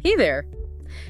Hey there.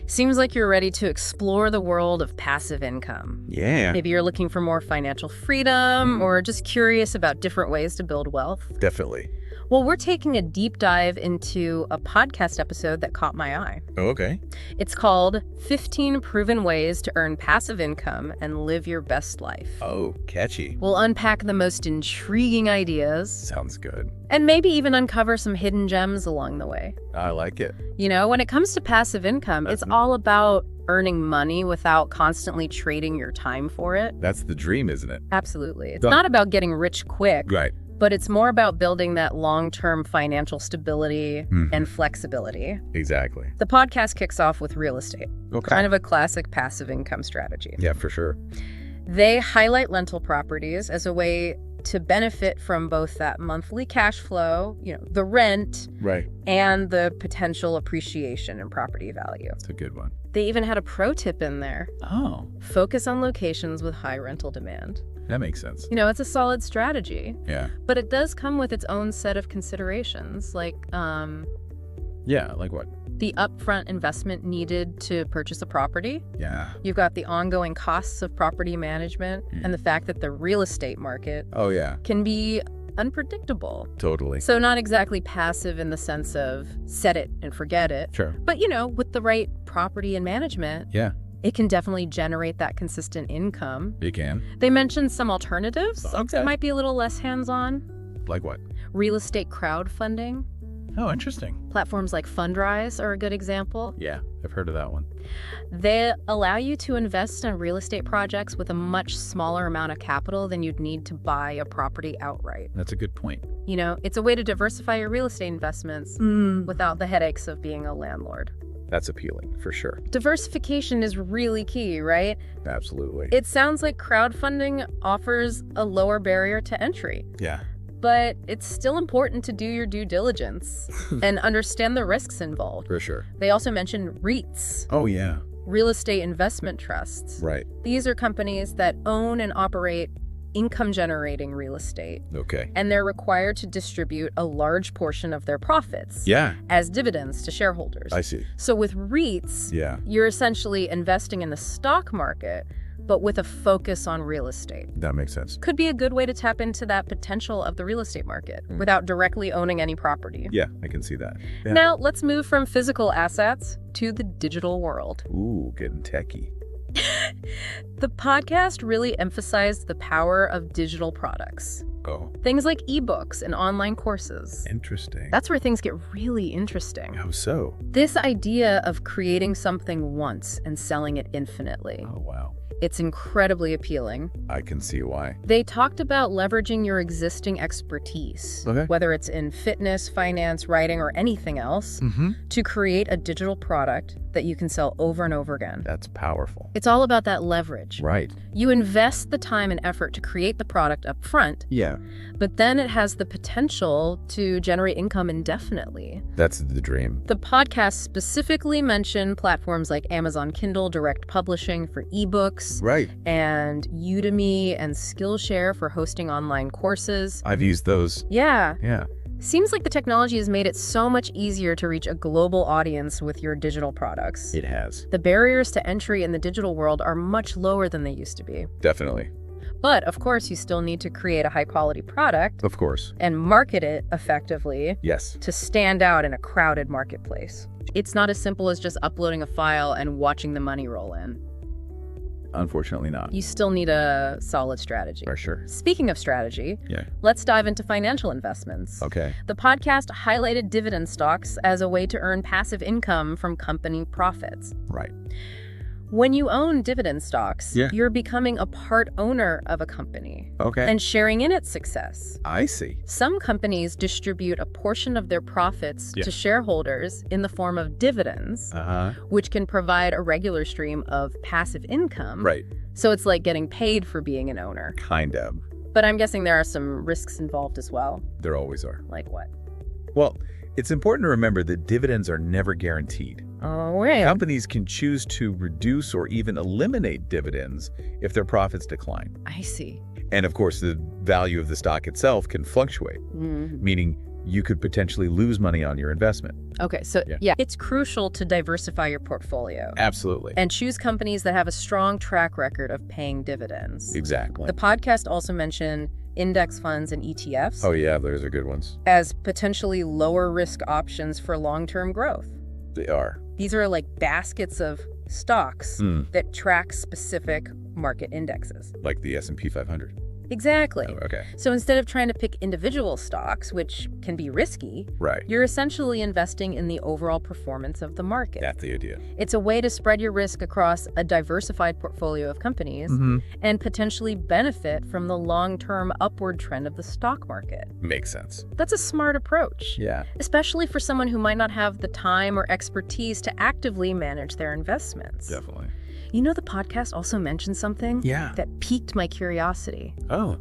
Seems like you're ready to explore the world of passive income. Yeah, Maybe you're looking for more financial freedom or just curious about different ways to build wealth. definitely. Well, we're taking a deep dive into a podcast episode that caught my eye. Oh, okay. It's called 15 Proven Ways to Earn Passive Income and Live Your Best Life. Oh, catchy. We'll unpack the most intriguing ideas Sounds good. and maybe even uncover some hidden gems along the way. I like it. You know, when it comes to passive income, it's all about earning money without constantly trading your time for it. That's the dream, isn't it? Absolutely. It's Duh. not about getting rich quick, Right. but it's more about building that long-term financial stability and flexibility. Exactly. The podcast kicks off with real estate, Okay. kind of a classic passive income strategy. Yeah, for sure. They highlight rental properties as a way to benefit from both that monthly cash flow, the rent, Right. and the potential appreciation in property value. It's a good one. They even had a pro tip in there. Oh, Focus on locations with high rental demand. that makes sense. It's a solid strategy, Yeah. but it does come with its own set of considerations, like Yeah, like what? the upfront investment needed to purchase a property. Yeah. You've got the ongoing costs of property management and the fact that the real estate market Oh, yeah. can be unpredictable. Totally. So not exactly passive in the sense of set it and forget it, Sure. but with the right property and management, Yeah, it can definitely generate that consistent income. you can. They mentioned some alternatives Okay. that might be a little less hands-on. Like what? Real estate crowdfunding. Oh, interesting. Platforms like Fundrise are a good example. Yeah, I've heard of that one. They allow you to invest in real estate projects with a much smaller amount of capital than you'd need to buy a property outright. That's a good point. It's a way to diversify your real estate investments without the headaches of being a landlord. That's appealing, for sure. Diversification is really key, right? Absolutely. It sounds like crowdfunding offers a lower barrier to entry. Yeah. But it's still important to do your due diligence and understand the risks involved. For sure. They also mentioned REITs, Oh, yeah. real estate investment trusts. Right. These are companies that own and operate income-generating real estate, Okay. and they're required to distribute a large portion of their profits Yeah, as dividends to shareholders. I see. So with REITs, Yeah, you're essentially investing in the stock market, but with a focus on real estate. that makes sense. Could be a good way to tap into that potential of the real estate market without directly owning any property. Yeah, I can see that. Yeah. Now, let's move from physical assets to the digital world. Ooh, getting techie. The podcast really emphasized the power of digital products. Oh, Things like ebooks and online courses. interesting. That's where things get really interesting. How so? This idea of creating something once and selling it infinitely. Oh, wow. It's incredibly appealing. I can see why. They talked about leveraging your existing expertise, Okay. whether it's in fitness, finance, writing, or anything else, to create a digital product that you can sell over and over again. That's powerful. It's all about that leverage. Right. You invest the time and effort to create the product up front, Yeah, but then it has the potential to generate income indefinitely. that's the dream. The podcast specifically mentioned platforms like Amazon Kindle Direct Publishing for ebooks, Right. and Udemy and Skillshare for hosting online courses. I've used those. Yeah, Yeah. seems like the technology has made it so much easier to reach a global audience with your digital products. It has. The barriers to entry in the digital world are much lower than they used to be. Definitely. But of course, you still need to create a high-quality product Of course. and market it effectively Yes. to stand out in a crowded marketplace. It's not as simple as just uploading a file and watching the money roll in. Unfortunately not. You still need a solid strategy. For sure. Speaking of strategy, Yeah. let's dive into financial investments. Okay. The podcast highlighted dividend stocks as a way to earn passive income from company profits. Right. When you own dividend stocks, Yeah. you're becoming a part owner of a company Okay. and sharing in its success. I see. Some companies distribute a portion of their profits Yeah. to shareholders in the form of dividends, which can provide a regular stream of passive income. Right. So it's like getting paid for being an owner. Kind of. But I'm guessing there are some risks involved as well. There always are. Like what? Well, it's important to remember that dividends are never guaranteed. Oh, yeah. Companies can choose to reduce or even eliminate dividends if their profits decline. I see. And of course, the value of the stock itself can fluctuate, meaning you could potentially lose money on your investment. Okay, so Yeah. yeah, it's crucial to diversify your portfolio Absolutely. and choose companies that have a strong track record of paying dividends. Exactly. The podcast also mentioned index funds and ETFs Oh, yeah, those are good ones. as potentially lower risk options for long-term growth. They are. These are like baskets of stocks that track specific market indexes. Like the S&P 500. Exactly. Oh, okay. So instead of trying to pick individual stocks, which can be risky, Right. you're essentially investing in the overall performance of the market. That's the idea. It's a way to spread your risk across a diversified portfolio of companies and potentially benefit from the long-term upward trend of the stock market. Makes sense. That's a smart approach, Yeah. especially for someone who might not have the time or expertise to actively manage their investments. Definitely. You know, the podcast also mentioned something Yeah. that piqued my curiosity. Oh,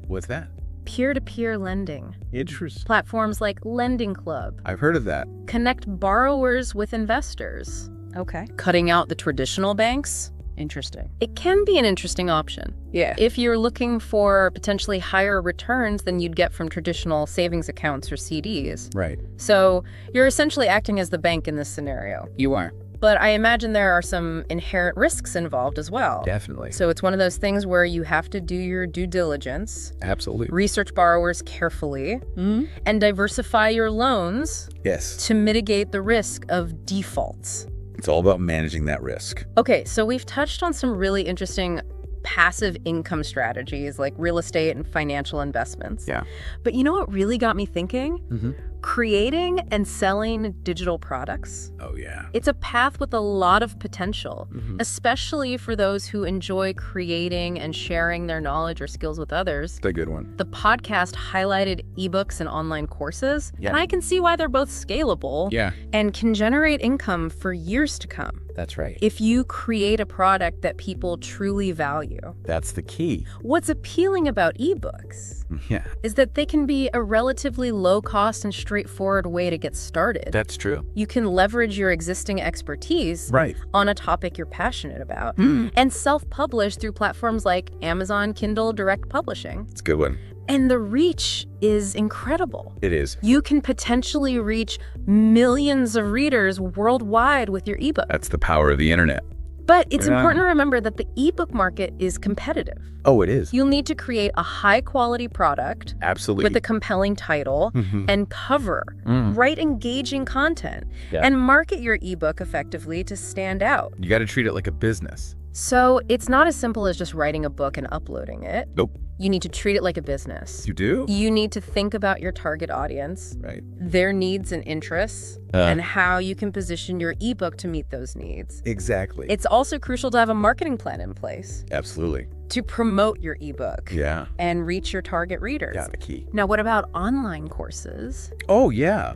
what's that? Peer-to-peer lending. Interesting. Platforms like Lending Club I've heard of that. connect borrowers with investors. Okay. Cutting out the traditional banks? Interesting. It can be an interesting option. Yeah. If you're looking for potentially higher returns than you'd get from traditional savings accounts or CDs. Right. So you're essentially acting as the bank in this scenario. You are. But I imagine there are some inherent risks involved as well. Definitely. So it's one of those things where you have to do your due diligence, Absolutely. research borrowers carefully, and diversify your loans Yes. to mitigate the risk of defaults. It's all about managing that risk. Okay, so we've touched on some really interesting passive income strategies like real estate and financial investments. Yeah. But you know what really got me thinking? Mhm. Creating and selling digital products. Oh, yeah. It's a path with a lot of potential, Mhm. especially for those who enjoy creating and sharing their knowledge or skills with others. It's a good one. The podcast highlighted ebooks and online courses, Yeah. and I can see why they're both scalable Yeah. and can generate income for years to come That's right. if you create a product that people truly value. That's the key. What's appealing about ebooks Yeah. is that they can be a relatively low-cost and straightforward way to get started. That's true. You can leverage your existing expertise Right. on a topic you're passionate about and self-publish through platforms like Amazon Kindle Direct Publishing. It's a good one. And the reach is incredible. It is. You can potentially reach millions of readers worldwide with your ebook. That's the power of the internet. But it's Yeah. important to remember that the ebook market is competitive. Oh, it is. You'll need to create a high-quality product Absolutely. with a compelling title Mhm. and cover, write engaging content, Yeah. and market your ebook effectively to stand out. You got to treat it like a business. So it's not as simple as just writing a book and uploading it. Nope. You need to treat it like a business. You do? You need to think about your target audience, Right. their needs and interests, and how you can position your ebook to meet those needs. Exactly. It's also crucial to have a marketing plan in place Absolutely. to promote your ebook Yeah. and reach your target readers. Yeah, the key. Now, what about online courses? Oh, yeah.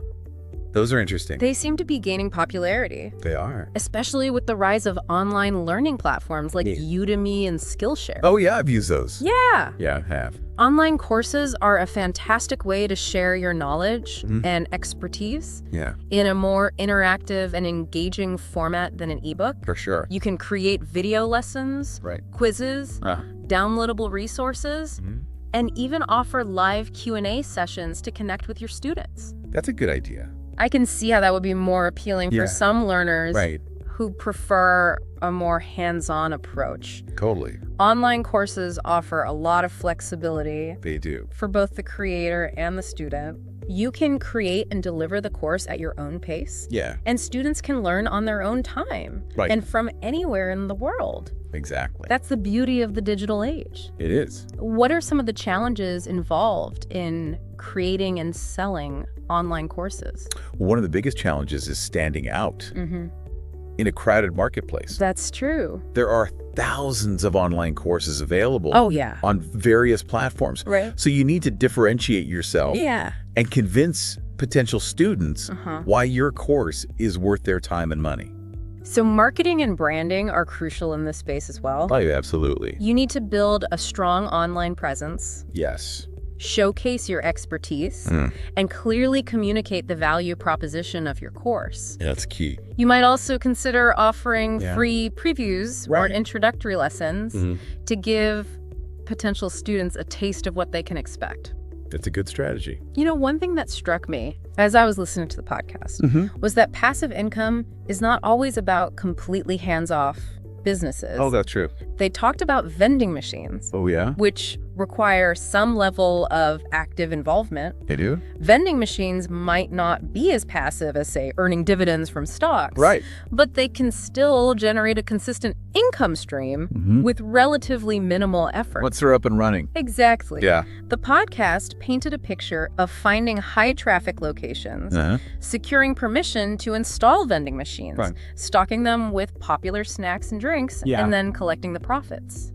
Those are interesting. They seem to be gaining popularity, They are. especially with the rise of online learning platforms like Yeah. Udemy and Skillshare. Oh, yeah, I've used those. Yeah. Yeah, I have. Online courses are a fantastic way to share your knowledge and expertise Yeah, in a more interactive and engaging format than an ebook. for sure. You can create video lessons, Right. quizzes, downloadable resources, and even offer live Q&A sessions to connect with your students. That's a good idea. I can see how that would be more appealing Yeah. for some learners Right. who prefer a more hands-on approach. Totally. Online courses offer a lot of flexibility They do. for both the creator and the student. You can create and deliver the course at your own pace, Yeah, and students can learn on their own time Right. and from anywhere in the world. exactly. That's the beauty of the digital age. It is. What are some of the challenges involved in creating and selling online courses? One of the biggest challenges is standing out in a crowded marketplace. That's true. There are thousands of online courses available Oh, yeah. on various platforms. Right. So you need to differentiate yourself Yeah. and convince potential students why your course is worth their time and money. So marketing and branding are crucial in this space as well. Oh, absolutely. You need to build a strong online presence, Yes. showcase your expertise, and clearly communicate the value proposition of your course. That's key. You might also consider offering Yeah. free previews or Right. introductory lessons to give potential students a taste of what they can expect. That's a good strategy. You know, one thing that struck me as I was listening to the podcast was that passive income is not always about completely hands-off businesses. Oh, that's true. They talked about vending machines. Oh, yeah? Which require some level of active involvement. They do? Vending machines might not be as passive as, say, earning dividends from stocks. Right. But they can still generate a consistent income stream with relatively minimal effort. Once they're up and running. Exactly. Yeah. The podcast painted a picture of finding high-traffic locations, securing permission to install vending machines, stocking them with popular snacks and drinks, and then collecting the profits.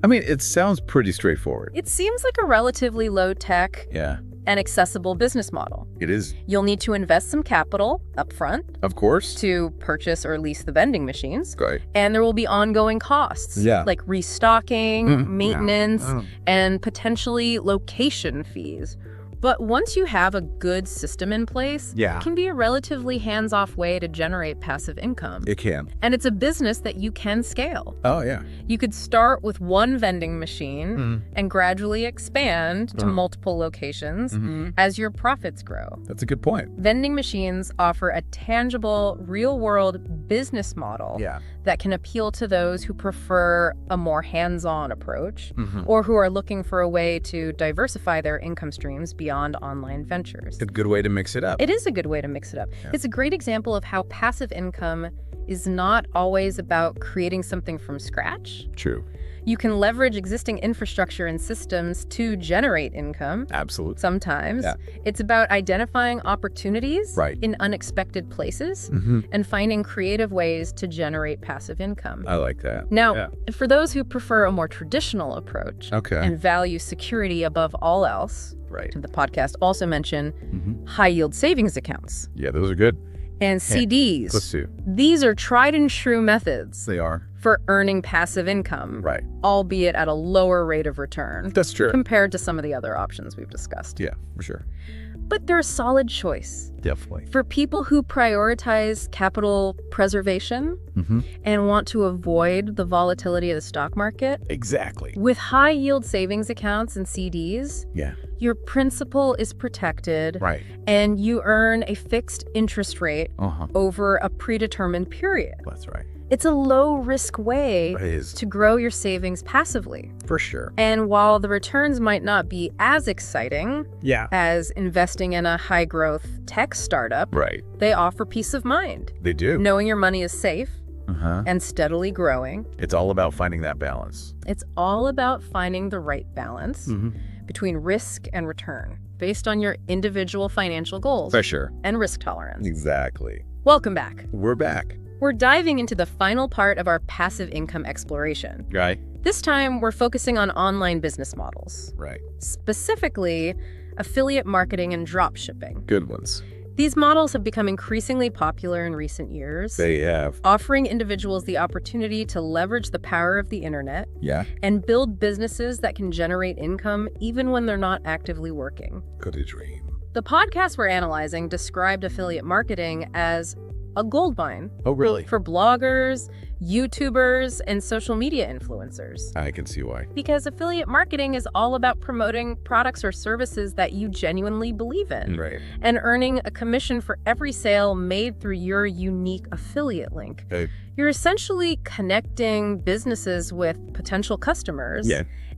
I mean, it sounds pretty straightforward. It seems like a relatively low-tech and accessible business model. It is. You'll need to invest some capital up front. Of course. To purchase or lease the vending machines. Right. And there will be ongoing costs. Like restocking, maintenance, and potentially location fees. But once you have a good system in place, it can be a relatively hands-off way to generate passive income. It can. And it's a business that you can scale. Oh, yeah. You could start with one vending machine and gradually expand to multiple locations as your profits grow. That's a good point. Vending machines offer a tangible, real-world business model that can appeal to those who prefer a more hands-on approach or who are looking for a way to diversify their income streams beyond online ventures. A good way to mix it up. It is a good way to mix it up. It's a great example of how passive income is not always about creating something from scratch. True. You can leverage existing infrastructure and systems to generate income. Absolutely. Sometimes. It's about identifying opportunities in unexpected places and finding creative ways to generate passive income. I like that. Now, for those who prefer a more traditional approach and value security above all else, the podcast also mentioned high-yield savings accounts. Yeah, those are good. And CDs. Let's see. These are tried and true methods. They are. For earning passive income. Right. Albeit at a lower rate of return. That's true. Compared to some of the other options we've discussed. Yeah, for sure. But they're a solid choice. Definitely. For people who prioritize capital preservation and want to avoid the volatility of the stock market. Exactly. With high-yield savings accounts and CDs, your principal is protected and you earn a fixed interest rate over a predetermined period. That's right. It's a low-risk way to grow your savings passively. For sure. And while the returns might not be as exciting as investing in a high-growth tech startup, they offer peace of mind. They do. Knowing your money is safe and steadily growing. It's all about finding that balance. It's all about finding the right balance between risk and return based on your individual financial goals. For sure. And risk tolerance. Exactly. Welcome back. We're back. We're diving into the final part of our passive income exploration. This time, we're focusing on online business models. Specifically, affiliate marketing and drop shipping. Good ones. These models have become increasingly popular in recent years. They have. Offering individuals the opportunity to leverage the power of the internet and build businesses that can generate income even when they're not actively working. Good a dream. The podcast we're analyzing described affiliate marketing as a goldmine. Oh, really? For bloggers, YouTubers, and social media influencers. I can see why. Because affiliate marketing is all about promoting products or services that you genuinely believe in. And earning a commission for every sale made through your unique affiliate link. You're essentially connecting businesses with potential customers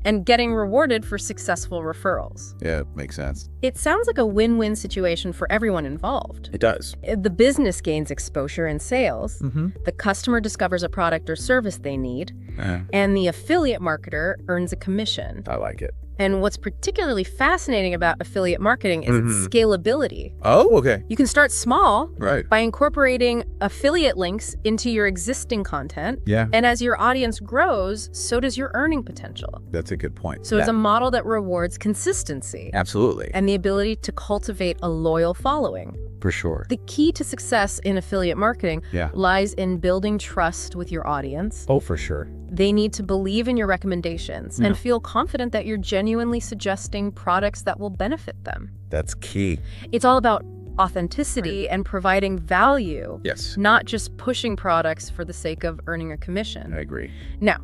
and getting rewarded for successful referrals. Yeah, makes sense. It sounds like a win-win situation for everyone involved. It does. The business gains exposure and sales, the customer discovers a product or service they need, and the affiliate marketer earns a commission. I like it. And what's particularly fascinating about affiliate marketing is its scalability. Oh, okay. You can start small Right. by incorporating affiliate links into your existing content. Yeah. And as your audience grows, so does your earning potential. That's a good point. So it's a model that rewards consistency. Absolutely. And the ability to cultivate a loyal following. For sure. The key to success in affiliate marketing lies in building trust with your audience. Oh, for sure. They need to believe in your recommendations and feel confident that you're genuinely suggesting products that will benefit them. That's key. It's all about authenticity and providing value. Yes. Not just pushing products for the sake of earning a commission. I agree. Now,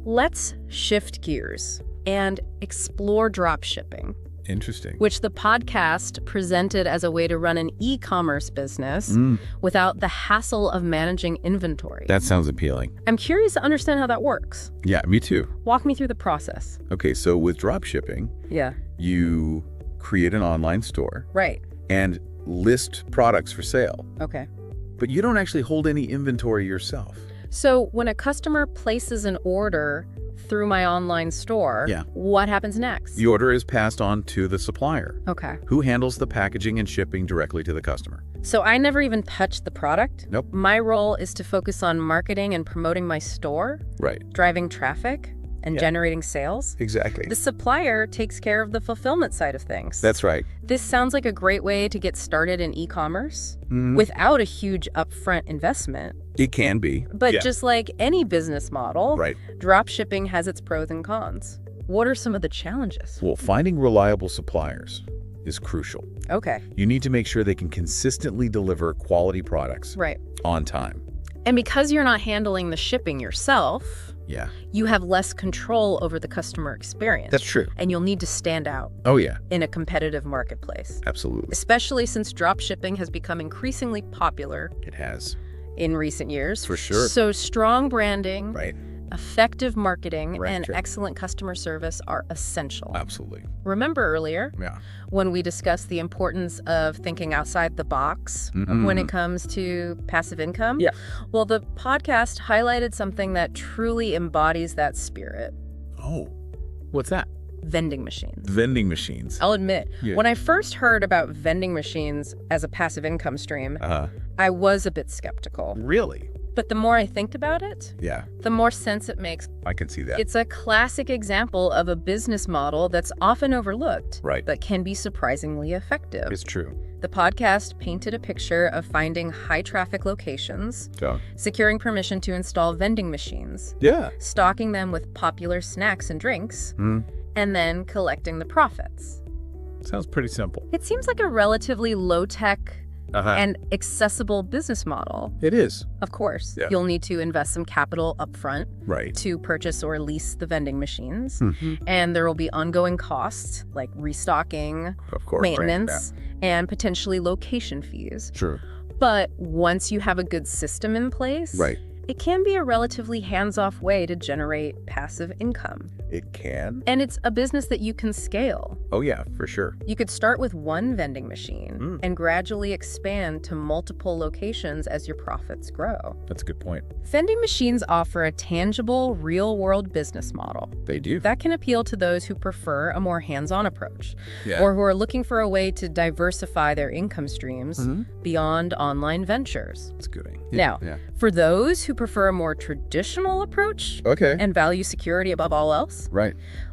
let's shift gears. and explore drop shipping. Interesting. Which the podcast presented as a way to run an e-commerce business without the hassle of managing inventory. That sounds appealing. I'm curious to understand how that works. Yeah, me too. Walk me through the process. Okay, so with drop shipping, you create an online store. Right. And list products for sale. Okay. But you don't actually hold any inventory yourself. So when a customer places an order through my online store, what happens next? The order is passed on to the supplier. Okay. Who handles the packaging and shipping directly to the customer. So I never even touch the product? Nope. My role is to focus on marketing and promoting my store? Right. Driving traffic and generating sales? Exactly. The supplier takes care of the fulfillment side of things. That's right. This sounds like a great way to get started in e-commerce without a huge upfront investment. It can be. But just like any business model, right, drop shipping has its pros and cons. What are some of the challenges? Well, finding reliable suppliers is crucial. Okay. You need to make sure they can consistently deliver quality products on time. And because you're not handling the shipping yourself, you have less control over the customer experience. That's true. And you'll need to stand out. Oh, yeah. In a competitive marketplace. Absolutely. Especially since drop shipping has become increasingly popular. It has. In recent years. For sure. So strong branding, right, effective marketing, and excellent customer service are essential. Absolutely. Remember earlier when we discussed the importance of thinking outside the box when it comes to passive income? Yeah. Well, the podcast highlighted something that truly embodies that spirit. Oh, what's that? Vending machines. Vending machines. I'll admit, when I first heard about vending machines as a passive income stream, I was a bit skeptical. Really? But the more I think about it, the more sense it makes. I can see that. It's a classic example of a business model that's often overlooked, but can be surprisingly effective. It's true. The podcast painted a picture of finding high-traffic locations, securing permission to install vending machines, stocking them with popular snacks and drinks, and then collecting the profits. Sounds pretty simple. It seems like a relatively low-tech and accessible business model. It is. Of course. You'll need to invest some capital upfront to purchase or lease the vending machines. And there will be ongoing costs like restocking, maintenance, and potentially location fees. Sure. But once you have a good system in place, it can be a relatively hands-off way to generate passive income. It can? And it's a business that you can scale. Oh, yeah, for sure. You could start with one vending machine and gradually expand to multiple locations as your profits grow. That's a good point. Vending machines offer a tangible, real-world business model. They do. That can appeal to those who prefer a more hands-on approach or who are looking for a way to diversify their income streams beyond online ventures. That's good. Now, for those who prefer a more traditional approach and value security above all else,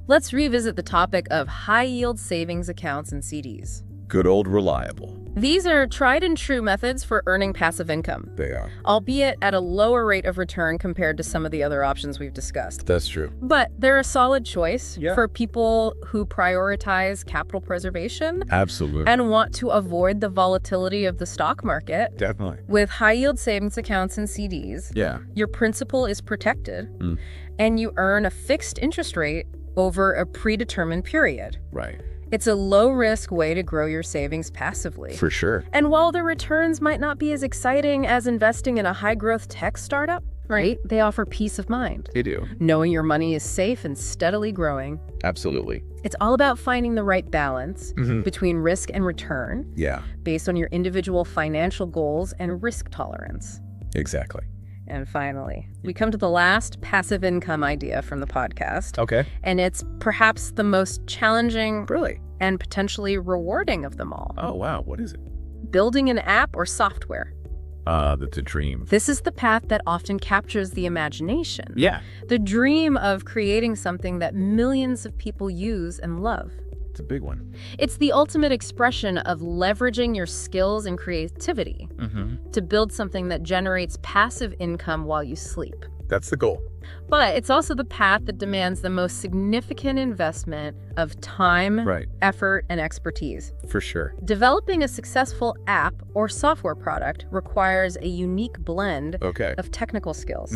let's revisit the topic of high-yield savings accounts and CDs. Good old reliable. These are tried and true methods for earning passive income. They are. Albeit at a lower rate of return compared to some of the other options we've discussed. That's true. But they're a solid choice for people who prioritize capital preservation. Absolutely. And want to avoid the volatility of the stock market. Definitely. With high-yield savings accounts and CDs, your principal is protected, and you earn a fixed interest rate over a predetermined period. Right. It's a low-risk way to grow your savings passively. For sure. And while the returns might not be as exciting as investing in a high-growth tech startup, they offer peace of mind. They do. Knowing your money is safe and steadily growing. Absolutely. It's all about finding the right balance between risk and return based on your individual financial goals and risk tolerance. Exactly. And finally, we come to the last passive income idea from the podcast. Okay. And it's perhaps the most challenging and potentially rewarding of them all. Oh, wow. What is it? Building an app or software. That's a dream. This is the path that often captures the imagination. Yeah. The dream of creating something that millions of people use and love. It's a big one. It's the ultimate expression of leveraging your skills and creativity to build something that generates passive income while you sleep. That's the goal. But it's also the path that demands the most significant investment of time, effort, and expertise. For sure. Developing a successful app or software product requires a unique blend of technical skills,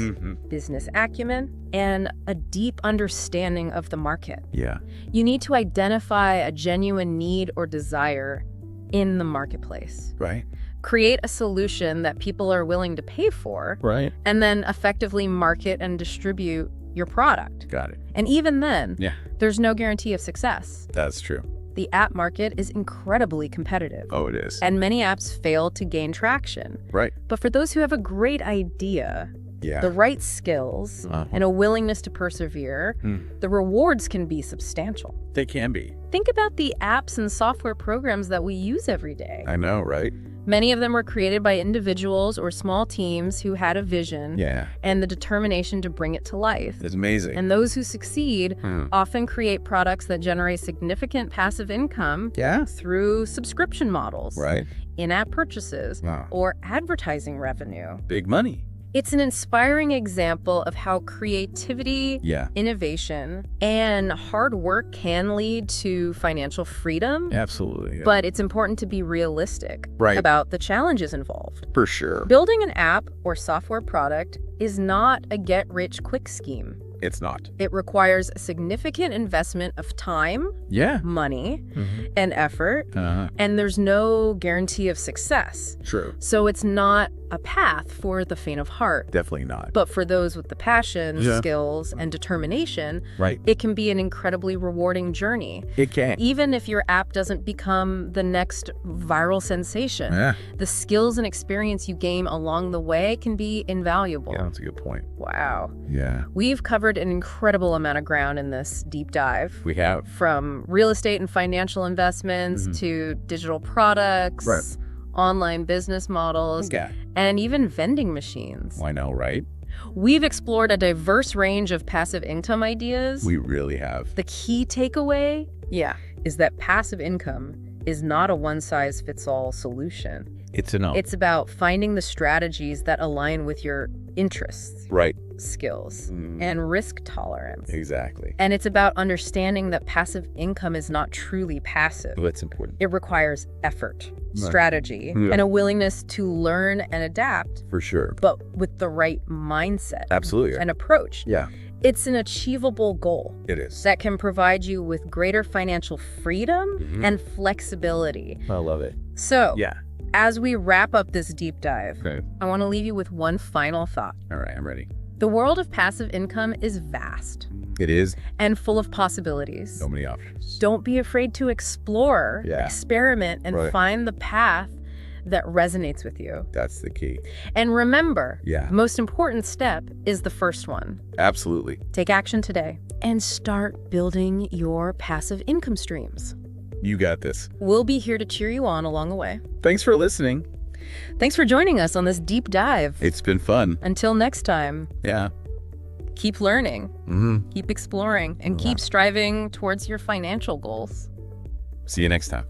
business acumen, and a deep understanding of the market. Yeah. You need to identify a genuine need or desire in the marketplace. Right. Create a solution that people are willing to pay for. Right. And then effectively market and distribute your product. Got it. And even then, Yeah. there's no guarantee of success. That's true. The app market is incredibly competitive. Oh, it is. And many apps fail to gain traction. Right. But for those who have a great idea, the right skills, and a willingness to persevere, the rewards can be substantial. They can be. Think about the apps and software programs that we use every day. I know, right? Many of them were created by individuals or small teams who had a vision and the determination to bring it to life. It's amazing. And those who succeed often create products that generate significant passive income through subscription models, in-app purchases, or advertising revenue. Big money. It's an inspiring example of how creativity, innovation, and hard work can lead to financial freedom. Absolutely. But it's important to be realistic about the challenges involved. For sure. Building an app or software product is not a get-rich-quick scheme. It's not. It requires a significant investment of time, money, and effort, and there's no guarantee of success. True. So it's not a path for the faint of heart. Definitely not. But for those with the passion, skills, and determination, it can be an incredibly rewarding journey. It can. Even if your app doesn't become the next viral sensation, the skills and experience you gain along the way can be invaluable. Yeah, that's a good point. Wow. Yeah. We've covered an incredible amount of ground in this deep dive. We have. From real estate and financial investments to digital products, online business models, and even vending machines. I know, right? We've explored a diverse range of passive income ideas. We really have. The key takeaway, is that passive income is not a one-size-fits-all solution. It's about finding the strategies that align with your interests, skills, and risk tolerance. Exactly. And it's about understanding that passive income is not truly passive. Well, that's important. It requires effort, strategy, and a willingness to learn and adapt. For sure. But with the right mindset. Absolutely. And approach. Yeah. It's an achievable goal. It is. That can provide you with greater financial freedom and flexibility. I love it. So, as we wrap up this deep dive, I want to leave you with one final thought. All right, I'm ready. The world of passive income is vast. It is. And full of possibilities. So many options. Don't be afraid to explore, experiment, and find the path that resonates with you. That's the key. And remember, the most important step is the first one. Absolutely. Take action today and start building your passive income streams. You got this. We'll be here to cheer you on along the way. Thanks for listening. Thanks for joining us on this deep dive. It's been fun. Until next time. Keep learning, keep exploring, and keep striving towards your financial goals. See you next time.